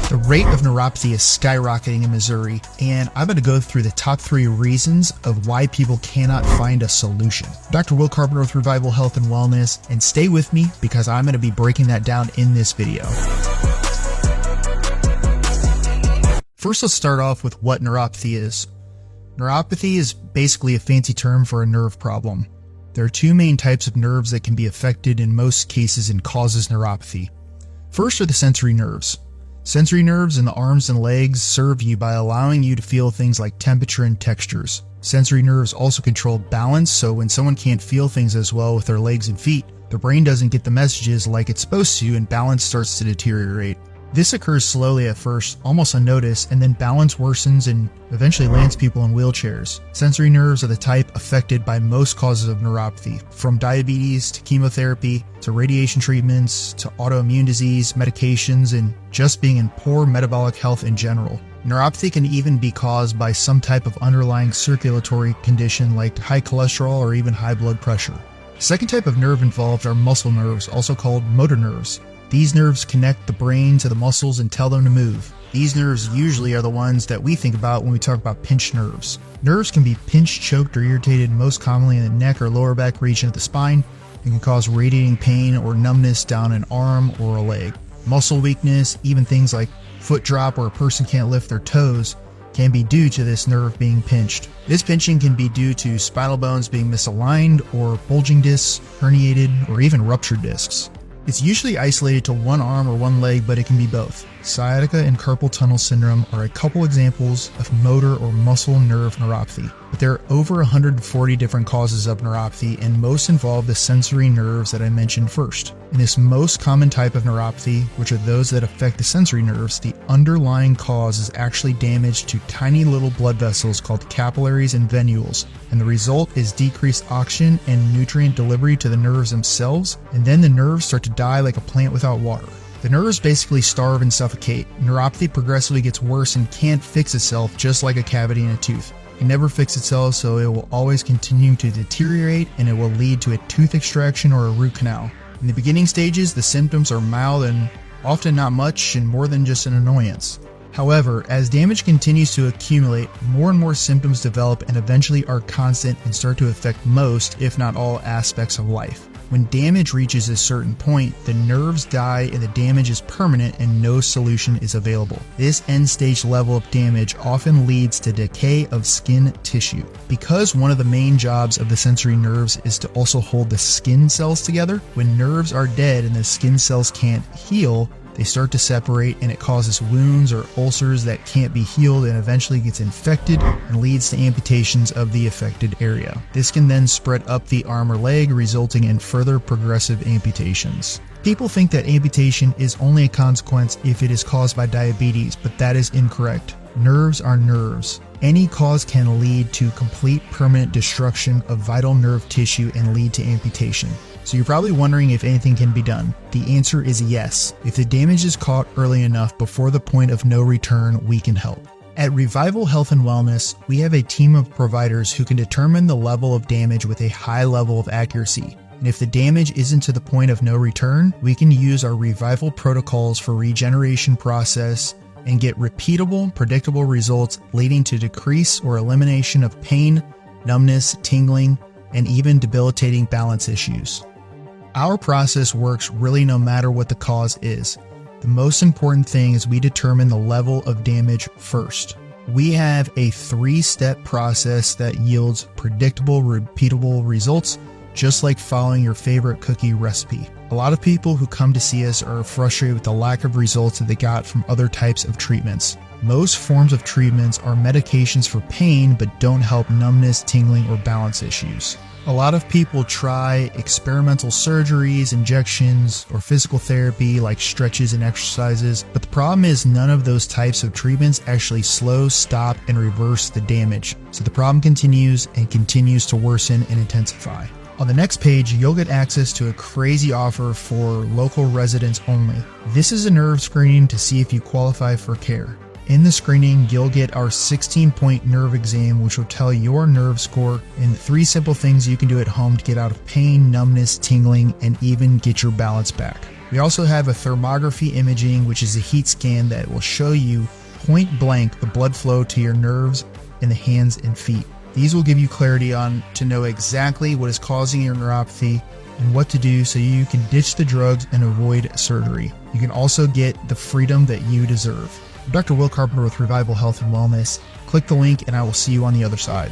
The rate of neuropathy is skyrocketing in Missouri, and I'm going to go through the top 3 reasons of why people cannot find a solution. Dr. Will Carpenter with Revival Health and Wellness, and stay with me because I'm going to be breaking that down in this video. First, let's start off with what neuropathy is. Neuropathy is basically a fancy term for a nerve problem. There are 2 main types of nerves that can be affected in most cases and causes neuropathy. First are the sensory nerves. Sensory nerves in the arms and legs serve you by allowing you to feel things like temperature and textures. Sensory nerves also control balance, so when someone can't feel things as well with their legs and feet, the brain doesn't get the messages like it's supposed to and balance starts to deteriorate. This occurs slowly at first, almost unnoticed, and then balance worsens and eventually lands people in wheelchairs. Sensory nerves are the type affected by most causes of neuropathy, from diabetes to chemotherapy to radiation treatments to autoimmune disease, medications, and just being in poor metabolic health in general. Neuropathy can even be caused by some type of underlying circulatory condition like high cholesterol or even high blood pressure. The second type of nerve involved are muscle nerves, also called motor nerves. These nerves connect the brain to the muscles and tell them to move. These nerves usually are the ones that we think about when we talk about pinched nerves. Nerves can be pinched, choked, or irritated most commonly in the neck or lower back region of the spine and can cause radiating pain or numbness down an arm or a leg. Muscle weakness, even things like foot drop where a person can't lift their toes, can be due to this nerve being pinched. This pinching can be due to spinal bones being misaligned or bulging discs, herniated, or even ruptured discs. It's usually isolated to one arm or one leg, but it can be both. Sciatica and carpal tunnel syndrome are a couple examples of motor or muscle nerve neuropathy, but there are over 140 different causes of neuropathy, and most involve the sensory nerves that I mentioned first. In this most common type of neuropathy, which are those that affect the sensory nerves, the underlying cause is actually damage to tiny little blood vessels called capillaries and venules, and the result is decreased oxygen and nutrient delivery to the nerves themselves, and then the nerves start to die like a plant without water. The nerves basically starve and suffocate. Neuropathy progressively gets worse and can't fix itself, just like a cavity in a tooth. It can never fix itself, so it will always continue to deteriorate, and it will lead to a tooth extraction or a root canal. In the beginning stages, the symptoms are mild and often not much and more than just an annoyance. However, as damage continues to accumulate, more and more symptoms develop and eventually are constant and start to affect most, if not all, aspects of life. When damage reaches a certain point, the nerves die and the damage is permanent and no solution is available. This end-stage level of damage often leads to decay of skin tissue. Because one of the main jobs of the sensory nerves is to also hold the skin cells together, when nerves are dead and the skin cells can't heal, they start to separate and it causes wounds or ulcers that can't be healed and eventually gets infected and leads to amputations of the affected area. This can then spread up the arm or leg, resulting in further progressive amputations. People think that amputation is only a consequence if it is caused by diabetes, but that is incorrect. Nerves are nerves. Any cause can lead to complete permanent destruction of vital nerve tissue and lead to amputation. So you're probably wondering if anything can be done. The answer is yes. If the damage is caught early enough before the point of no return, we can help. At Revival Health and Wellness, we have a team of providers who can determine the level of damage with a high level of accuracy. And if the damage isn't to the point of no return, we can use our Revival protocols for regeneration process and get repeatable, predictable results leading to decrease or elimination of pain, numbness, tingling, and even debilitating balance issues. Our process works really no matter what the cause is. The most important thing is we determine the level of damage first. We have a 3-step process that yields predictable, repeatable results, just like following your favorite cookie recipe. A lot of people who come to see us are frustrated with the lack of results that they got from other types of treatments. Most forms of treatments are medications for pain but don't help numbness, tingling, or balance issues. A lot of people try experimental surgeries, injections, or physical therapy like stretches and exercises, but the problem is none of those types of treatments actually slow, stop, and reverse the damage. So the problem continues and continues to worsen and intensify. On the next page, you'll get access to a crazy offer for local residents only. This is a nerve screening to see if you qualify for care. In the screening, you'll get our 16-point nerve exam, which will tell your nerve score and 3 simple things you can do at home to get out of pain, numbness, tingling, and even get your balance back. We also have a thermography imaging, which is a heat scan that will show you point blank the blood flow to your nerves in the hands and feet. These will give you clarity on to know exactly what is causing your neuropathy and what to do so you can ditch the drugs and avoid surgery. You can also get the freedom that you deserve. I'm Dr. Will Carpenter with Revival Health and Wellness. Click the link and I will see you on the other side.